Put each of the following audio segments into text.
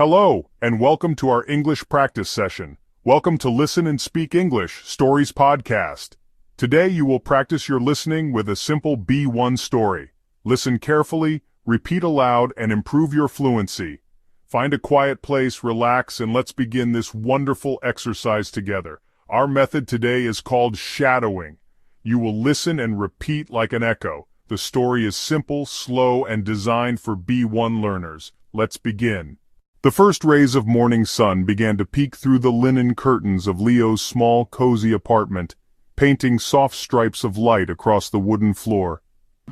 Hello, and welcome to our English practice session. Welcome to Listen and Speak English Stories podcast. Today you will practice your listening with a simple B1 story. Listen carefully, repeat aloud, and improve your fluency. Find a quiet place, relax, and let's begin this wonderful exercise together. Our method today is called shadowing. You will listen and repeat like an echo. The story is simple, slow, and designed for B1 learners. Let's begin. The first rays of morning sun began to peek through the linen curtains of Leo's small, cozy apartment, painting soft stripes of light across the wooden floor.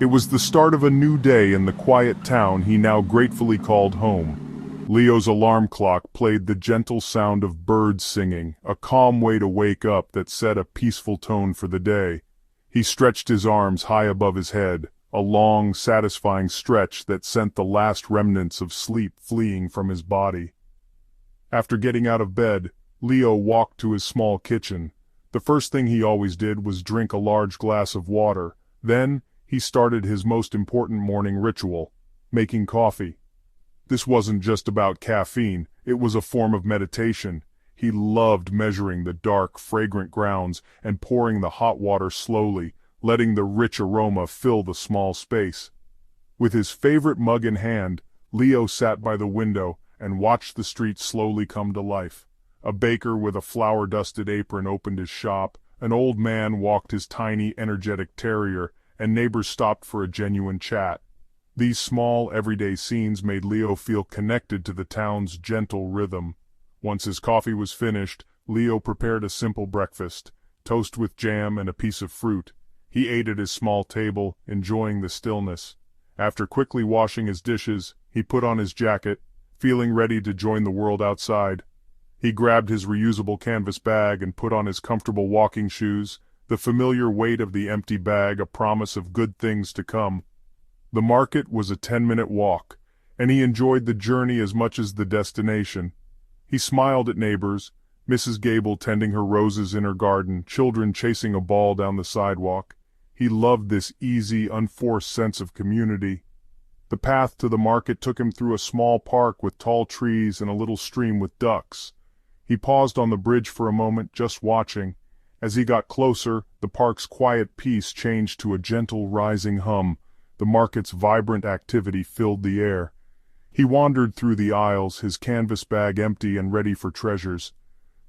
It was the start of a new day in the quiet town he now gratefully called home. Leo's alarm clock played the gentle sound of birds singing, a calm way to wake up that set a peaceful tone for the day. He stretched his arms high above his head, a long, satisfying stretch that sent the last remnants of sleep fleeing from his body. After getting out of bed, Leo walked to his small kitchen. The first thing he always did was drink a large glass of water. Then, he started his most important morning ritual, making coffee. This wasn't just about caffeine, it was a form of meditation. He loved measuring the dark, fragrant grounds and pouring the hot water slowly, letting the rich aroma fill the small space. With his favorite mug in hand, Leo sat by the window and watched the street slowly come to life. A baker with a flour-dusted apron opened his shop, an old man walked his tiny, energetic terrier, and neighbors stopped for a genuine chat. These small, everyday scenes made Leo feel connected to the town's gentle rhythm. Once his coffee was finished, Leo prepared a simple breakfast, toast with jam and a piece of fruit. He ate at his small table, enjoying the stillness. After quickly washing his dishes, he put on his jacket, feeling ready to join the world outside. He grabbed his reusable canvas bag and put on his comfortable walking shoes, the familiar weight of the empty bag a promise of good things to come. The market was a 10-minute walk, and he enjoyed the journey as much as the destination. He smiled at neighbors, Mrs. Gable tending her roses in her garden, children chasing a ball down the sidewalk. He loved this easy, unforced sense of community. The path to the market took him through a small park with tall trees and a little stream with ducks. He paused on the bridge for a moment, just watching. As he got closer, the park's quiet peace changed to a gentle rising hum. The market's vibrant activity filled the air. He wandered through the aisles, his canvas bag empty and ready for treasures.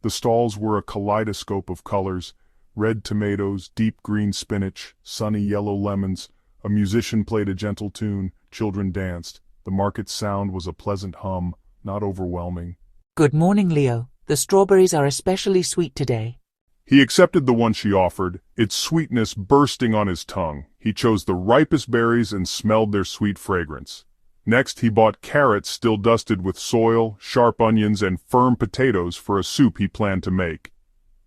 The stalls were a kaleidoscope of colors: red tomatoes, deep green spinach, sunny yellow lemons. A musician played a gentle tune, children danced. The market's sound was a pleasant hum, not overwhelming. Good morning, Leo. The strawberries are especially sweet today. He accepted the one she offered, its sweetness bursting on his tongue. He chose the ripest berries and smelled their sweet fragrance. Next, he bought carrots still dusted with soil, sharp onions, and firm potatoes for a soup he planned to make.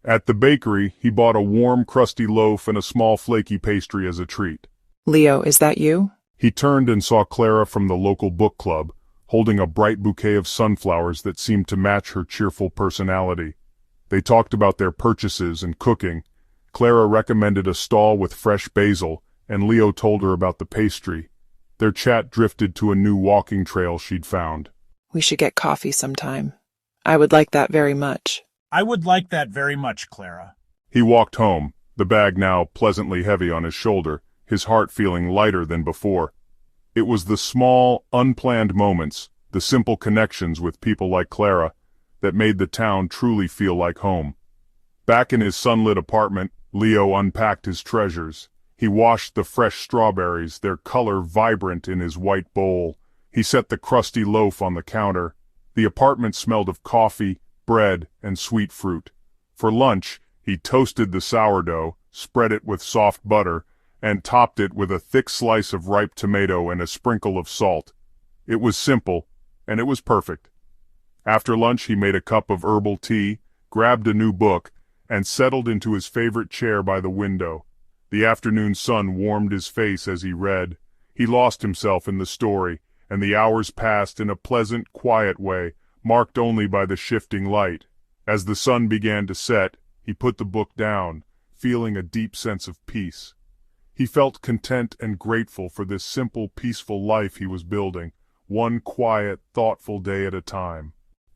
At the bakery, he bought a warm, crusty loaf and a small flaky pastry as a treat. Leo, is that you? He turned and saw Clara from the local book club, holding a bright bouquet of sunflowers that seemed to match her cheerful personality. They talked about their purchases and cooking. Clara recommended a stall with fresh basil, and Leo told her about the pastry. Their chat drifted to a new walking trail she'd found. We should get coffee sometime. I would like that very much. I would like that very much, Clara. He walked home, the bag now pleasantly heavy on his shoulder, his heart feeling lighter than before. It was the small, unplanned moments, the simple connections with people like Clara, that made the town truly feel like home. Back in his sunlit apartment, Leo unpacked his treasures. He washed the fresh strawberries, their color vibrant in his white bowl. He set the crusty loaf on the counter. The apartment smelled of coffee, bread, and sweet fruit. For lunch, he toasted the sourdough, spread it with soft butter, and topped it with a thick slice of ripe tomato and a sprinkle of salt. It was simple, and it was perfect. After lunch, he made a cup of herbal tea, grabbed a new book, and settled into his favorite chair by the window. The afternoon sun warmed his face as he read. He lost himself in the story, and the hours passed in a pleasant, quiet way, marked only by the shifting light. As the sun began to set, he put the book down, feeling a deep sense of peace. He felt content and grateful for this simple, peaceful life he was building, one quiet, thoughtful day at a time.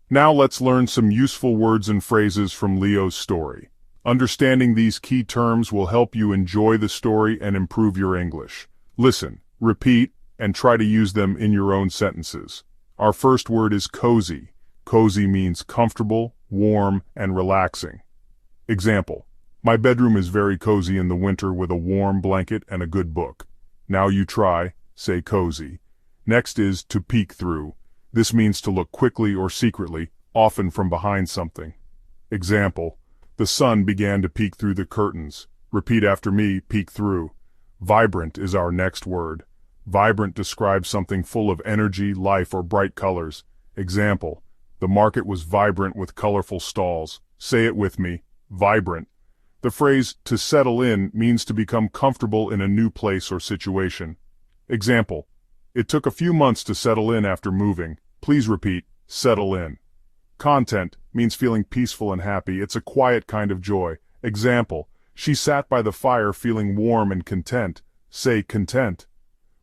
Now let's learn some useful words and phrases from Leo's story. Understanding these key terms will help you enjoy the story and improve your English. Listen, repeat, and try to use them in your own sentences. Our first word is cozy. Cozy means comfortable, warm, and relaxing. Example: my bedroom is very cozy in the winter with a warm blanket and a good book. Now you try, say cozy. Next is to peek through. This means to look quickly or secretly, often from behind something. Example: the sun began to peek through the curtains. Repeat after me, peek through. Vibrant is our next word. Vibrant describes something full of energy, life, or bright colors. Example: the market was vibrant with colorful stalls. Say it with me, vibrant. The phrase to settle in means to become comfortable in a new place or situation. Example: it took a few months to settle in after moving. Please repeat, settle in. Content means feeling peaceful and happy. It's a quiet kind of joy. Example: she sat by the fire feeling warm and content. Say content.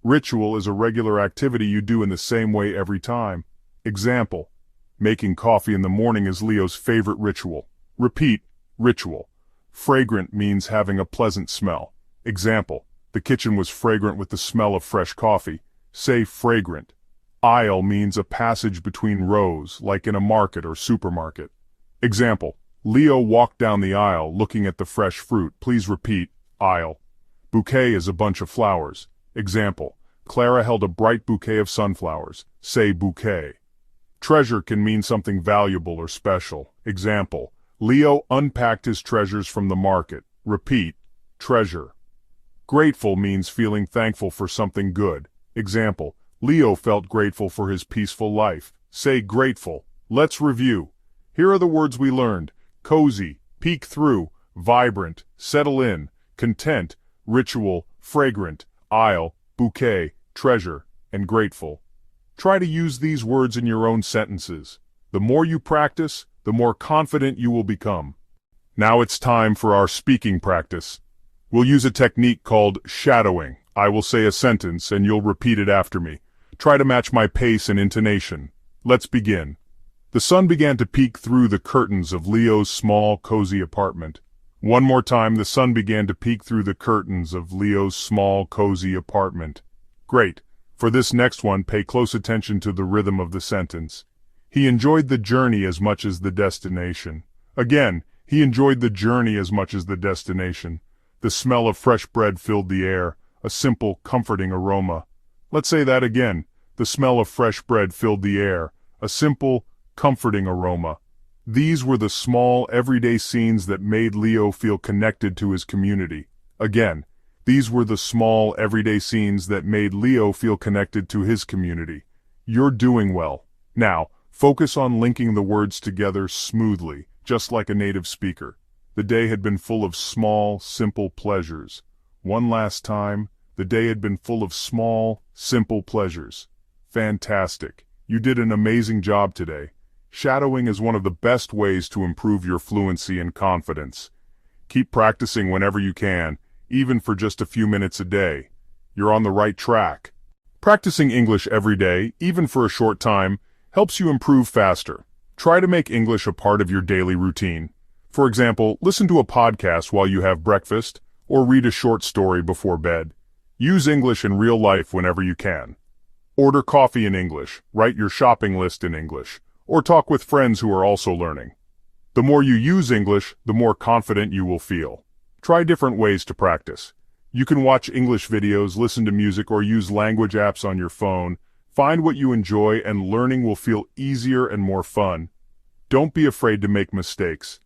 Ritual is a regular activity you do in the same way every time. Example: making coffee in the morning is Leo's favorite ritual. Repeat, ritual. Fragrant means having a pleasant smell. Example: the kitchen was fragrant with the smell of fresh coffee. Say fragrant. Aisle means a passage between rows, like in a market or supermarket. Example: Leo walked down the aisle looking at the fresh fruit. Please repeat, aisle. Bouquet is a bunch of flowers. Example: Clara held a bright bouquet of sunflowers. Say bouquet. Treasure can mean something valuable or special. Example: Leo unpacked his treasures from the market. Repeat, treasure. Grateful means feeling thankful for something good. Example: Leo felt grateful for his peaceful life. Say grateful. Let's review. Here are the words we learned: cozy, peek through, vibrant, settle in, content, ritual, fragrant, aisle, bouquet, treasure, and grateful. Try to use these words in your own sentences. The more you practice, the more confident you will become. Now it's time for our speaking practice. We'll use a technique called shadowing. I will say a sentence and you'll repeat it after me. Try to match my pace and intonation. Let's begin. The sun began to peek through the curtains of Leo's small, cozy apartment. One more time, the sun began to peek through the curtains of Leo's small, cozy apartment. Great. For this next one, pay close attention to the rhythm of the sentence. He enjoyed the journey as much as the destination. Again, he enjoyed the journey as much as the destination. The smell of fresh bread filled the air, a simple, comforting aroma. Let's say that again. The smell of fresh bread filled the air, a simple, comforting aroma. These were the small, everyday scenes that made Leo feel connected to his community. Again, these were the small, everyday scenes that made Leo feel connected to his community. You're doing well. Now, focus on linking the words together smoothly, just like a native speaker. The day had been full of small, simple pleasures. One last time, the day had been full of small, simple pleasures. Fantastic. You did an amazing job today. Shadowing is one of the best ways to improve your fluency and confidence. Keep practicing whenever you can, even for just a few minutes a day. You're on the right track. Practicing English every day, even for a short time, helps you improve faster. Try to make English a part of your daily routine. For example, listen to a podcast while you have breakfast, or read a short story before bed. Use English in real life whenever you can. Order coffee in English, write your shopping list in English, or talk with friends who are also learning. The more you use English, the more confident you will feel. Try different ways to practice. You can watch English videos, listen to music, or use language apps on your phone. Find what you enjoy and learning will feel easier and more fun. Don't be afraid to make mistakes.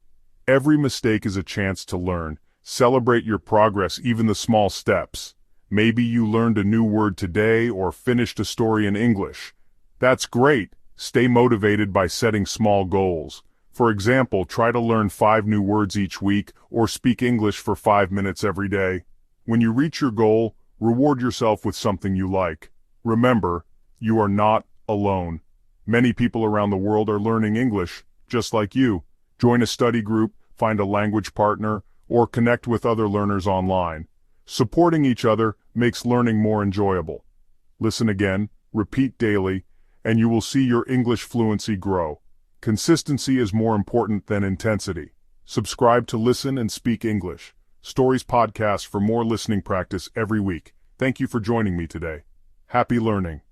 Every mistake is a chance to learn. Celebrate your progress, even the small steps. Maybe you learned a new word today or finished a story in English. That's great. Stay motivated by setting small goals. For example, try to learn 5 new words each week or speak English for 5 minutes every day. When you reach your goal, reward yourself with something you like. Remember, you are not alone. Many people around the world are learning English, just like you. Join a study group, find a language partner, or connect with other learners online. Supporting each other makes learning more enjoyable. Listen again, repeat daily, and you will see your English fluency grow. Consistency is more important than intensity. Subscribe to Listen and Speak English, Stories podcast for more listening practice every week. Thank you for joining me today. Happy learning.